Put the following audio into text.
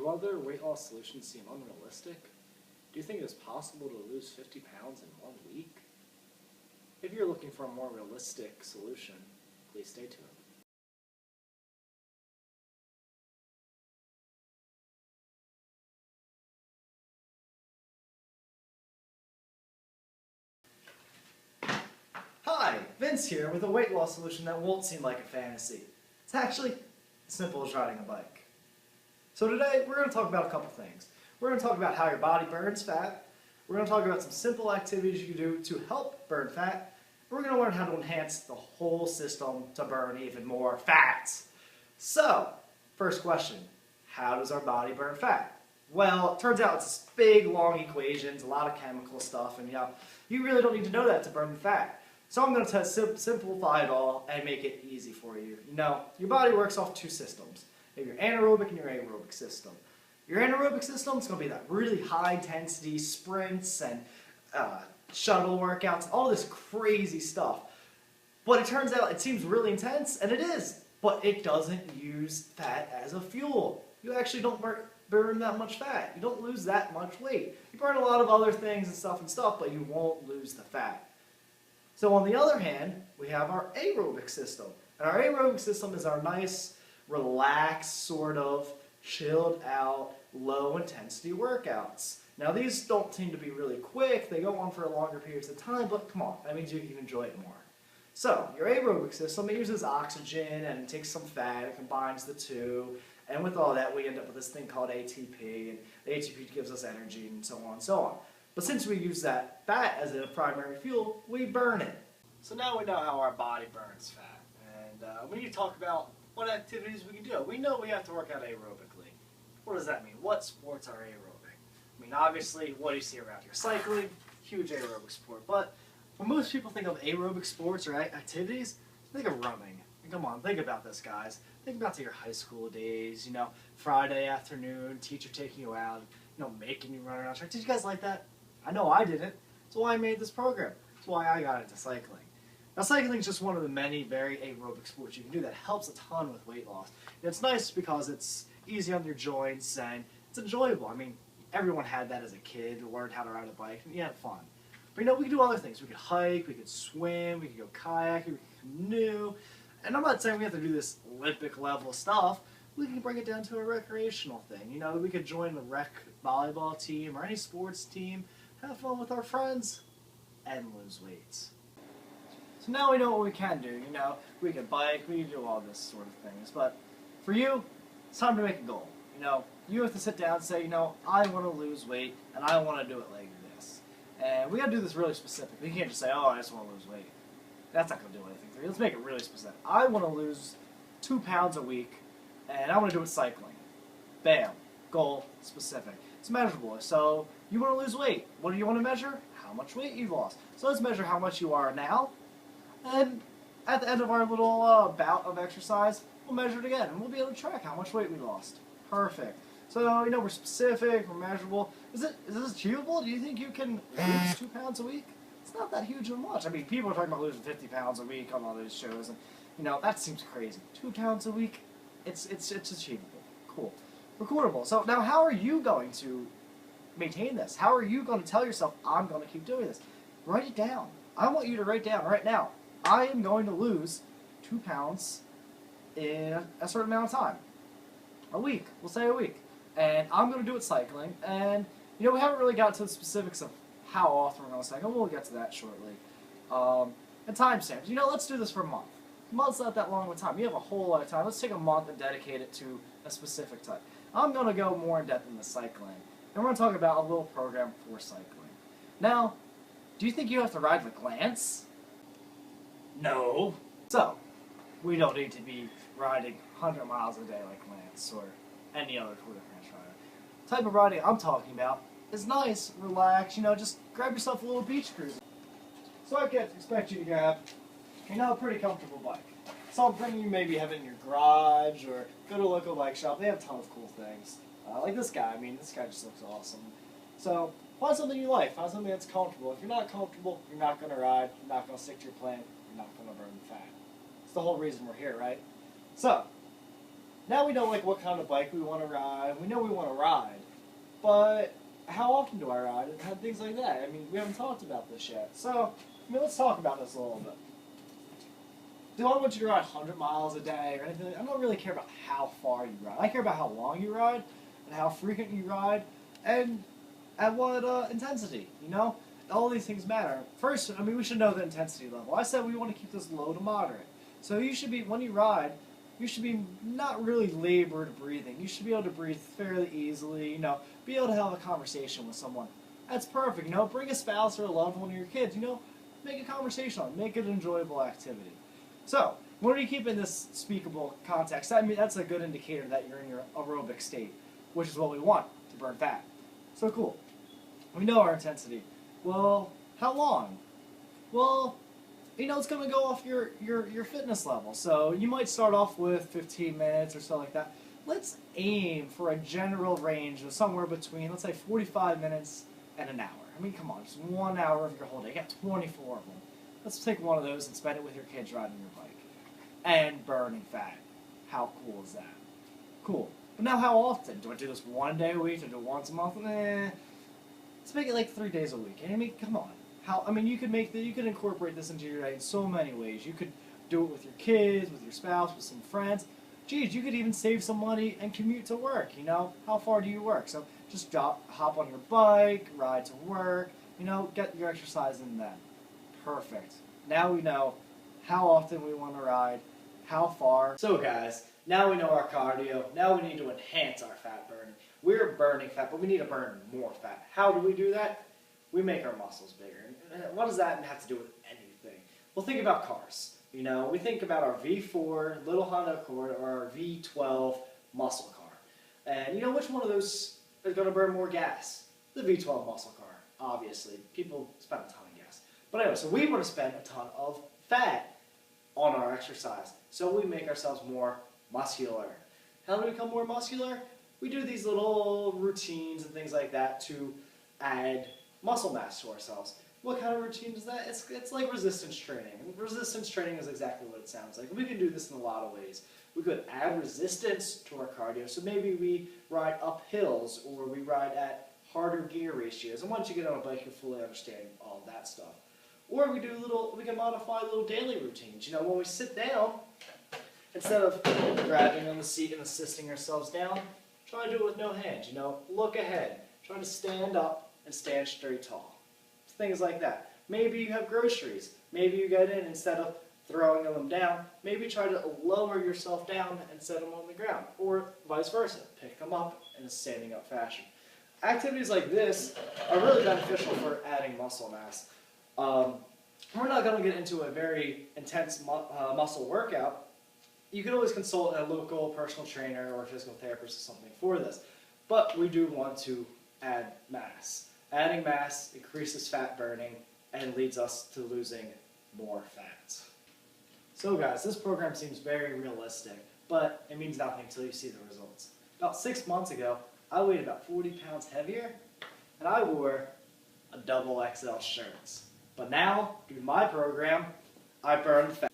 Do other weight loss solutions seem unrealistic? Do you think it is possible to lose 50 pounds in 1 week? If you're looking for a more realistic solution, please stay tuned. Hi, Vince here with a weight loss solution that won't seem like a fantasy. It's actually as simple as riding a bike. So today we're going to talk about a couple things. We're going to talk about how your body burns fat. We're going to talk about some simple activities you can do to help burn fat. And we're going to learn how to enhance the whole system to burn even more fat. So, first question, how does our body burn fat? Well, it turns out it's this big, long equations, a lot of chemical stuff, and you really don't need to know that to burn fat. So I'm going to simplify it all and make it easy for you. Your body works off two systems. You have your anaerobic and your aerobic system. Your anaerobic system is going to be that really high-intensity sprints and shuttle workouts, all this crazy stuff. But it turns out it seems really intense, and it is, but it doesn't use fat as a fuel. You actually don't burn that much fat. You don't lose that much weight. You burn a lot of other things and stuff, but you won't lose the fat. So on the other hand, we have our aerobic system. And our aerobic system is our nice, relaxed, sort of chilled out, low intensity workouts. Now these don't seem to be really quick, they go on for longer periods of time, but come on, that means you can enjoy it more. So, your aerobic system, it uses oxygen and takes some fat, it combines the two, and with all that we end up with this thing called ATP, and the ATP gives us energy and so on and so on. But since we use that fat as a primary fuel, we burn it. So now we know how our body burns fat. And we need to talk about what activities we can do. We know we have to work out aerobically. What does that mean? What sports are aerobic? I mean, obviously, what do you see around here? Cycling, huge aerobic sport. But when most people think of aerobic sports or activities, think of running. And come on, think about this, guys. Think about your high school days, Friday afternoon, teacher taking you out, making you run around track. Did you guys like that? I know I didn't. That's why I made this program. That's why I got into cycling. Now, cycling is just one of the many very aerobic sports you can do that helps a ton with weight loss. And it's nice because it's easy on your joints and it's enjoyable. I mean, everyone had that as a kid, learned how to ride a bike, and you had fun. But we could do other things. We could hike, we could swim, we could go kayaking, we could canoe. And I'm not saying we have to do this Olympic level stuff. We can bring it down to a recreational thing. We could join the rec volleyball team or any sports team, have fun with our friends, and lose weight. So now we know what we can do. We can bike, we can do all this sort of things. But for you, it's time to make a goal. You have to sit down and say, I want to lose weight, and I want to do it like this. And we got to do this really specific. You can't just say, oh, I just want to lose weight. That's not going to do anything for you. Let's make it really specific. I want to lose 2 pounds a week, and I want to do it cycling. Bam. Goal specific. It's measurable. So you want to lose weight. What do you want to measure? How much weight you've lost. So let's measure how much you are now. And at the end of our little bout of exercise, we'll measure it again, and we'll be able to track how much weight we lost. Perfect. So, we're specific, we're measurable. Is this achievable? Do you think you can lose 2 pounds a week? It's not that huge of much. I mean, people are talking about losing 50 pounds a week on all those shows, and, that seems crazy. 2 pounds a week, it's achievable. Cool. Recordable. So, now how are you going to maintain this? How are you going to tell yourself, I'm going to keep doing this? Write it down. I want you to write down right now, I am going to lose 2 pounds in a certain amount of time. A week. We'll say a week. And I'm going to do it cycling. And, we haven't really got to the specifics of how often we're going to cycle. We'll get to that shortly. And timestamps. Let's do this for a month. A month's not that long of a time. You have a whole lot of time. Let's take a month and dedicate it to a specific type. I'm going to go more in depth in the cycling. And we're going to talk about a little program for cycling. Now, do you think you have to ride with Lance? No. So, we don't need to be riding 100 miles a day like Lance or any other Tour de France rider. The type of riding I'm talking about is nice, relaxed, just grab yourself a little beach cruiser. So I can't expect you to grab, a pretty comfortable bike. Something you maybe have in your garage or go to a local bike shop. They have a ton of cool things. Like this guy. I mean, this guy just looks awesome. So, find something you like. Find something that's comfortable. If you're not comfortable, you're not going to ride. You're not going to stick to your plan. You're not going to burn the fat. It's the whole reason we're here, right? So, now we know like what kind of bike we want to ride. We know we want to ride, but how often do I ride and things like that? I mean, we haven't talked about this yet. So, I mean, let's talk about this a little bit. Do I want you to ride 100 miles a day or anything? I don't really care about how far you ride. I care about how long you ride and how frequent you ride and at what intensity, you know? All these things matter. First, I mean, we should know the intensity level. I said we want to keep this low to moderate. So you should be, when you ride, you should be not really labored breathing. You should be able to breathe fairly easily, you know, be able to have a conversation with someone. That's perfect, you know, bring a spouse or a loved one of your kids, you know, make a conversation on it, make it an enjoyable activity. So, when you keep in this speakable context, I mean, that's a good indicator that you're in your aerobic state, which is what we want to burn fat. So cool. We know our intensity. Well, how long? Well, you know, it's going to go off your fitness level. So you might start off with 15 minutes or so like that. Let's aim for a general range of somewhere between, let's say, 45 minutes and an hour. I mean, come on, just 1 hour of your whole day. You got 24 of them. Let's take one of those and spend it with your kids riding your bike. And burning fat. How cool is that? Cool. But now how often? Do I do this 1 day a week? Do I do it once a month? Let's make it like 3 days a week. I mean, come on. I mean, you could incorporate this into your day in so many ways. You could do it with your kids, with your spouse, with some friends. Geez, you could even save some money and commute to work, you know? How far do you work? So just hop on your bike, ride to work, you know, get your exercise in then. Perfect. Now we know how often we want to ride, how far. So guys, now we know our cardio. Now we need to enhance our fat burning. We're burning fat, but we need to burn more fat. How do we do that? We make our muscles bigger. And what does that have to do with anything? Well, think about cars. You know, we think about our V4 little Honda Accord or our V12 muscle car. And you know which one of those is going to burn more gas? The V12 muscle car, obviously. People spend a ton of gas. But anyway, so we want to spend a ton of fat on our exercise. So we make ourselves more muscular. How do we become more muscular? We do these little routines and things like that to add muscle mass to ourselves. What kind of routine is that? It's like resistance training. And resistance training is exactly what it sounds like. We can do this in a lot of ways. We could add resistance to our cardio. So maybe we ride up hills or we ride at harder gear ratios. And once you get on a bike, you fully understand all of that stuff. Or we can modify little daily routines. You know, when we sit down, instead of grabbing on the seat and assisting ourselves down, try to do it with no hands. You know, look ahead. Try to stand up and stand straight tall. Things like that. Maybe you have groceries. Maybe you get in instead of throwing them down. Maybe try to lower yourself down and set them on the ground. Or vice versa. Pick them up in a standing up fashion. Activities like this are really beneficial for adding muscle mass. We're not going to get into a very intense muscle workout. You can always consult a local personal trainer or physical therapist or something for this. But we do want to add mass. Adding mass increases fat burning and leads us to losing more fat. So guys, this program seems very realistic, but it means nothing until you see the results. About 6 months ago, I weighed about 40 pounds heavier, and I wore a double XL shirt. But now, through my program, I burn fat.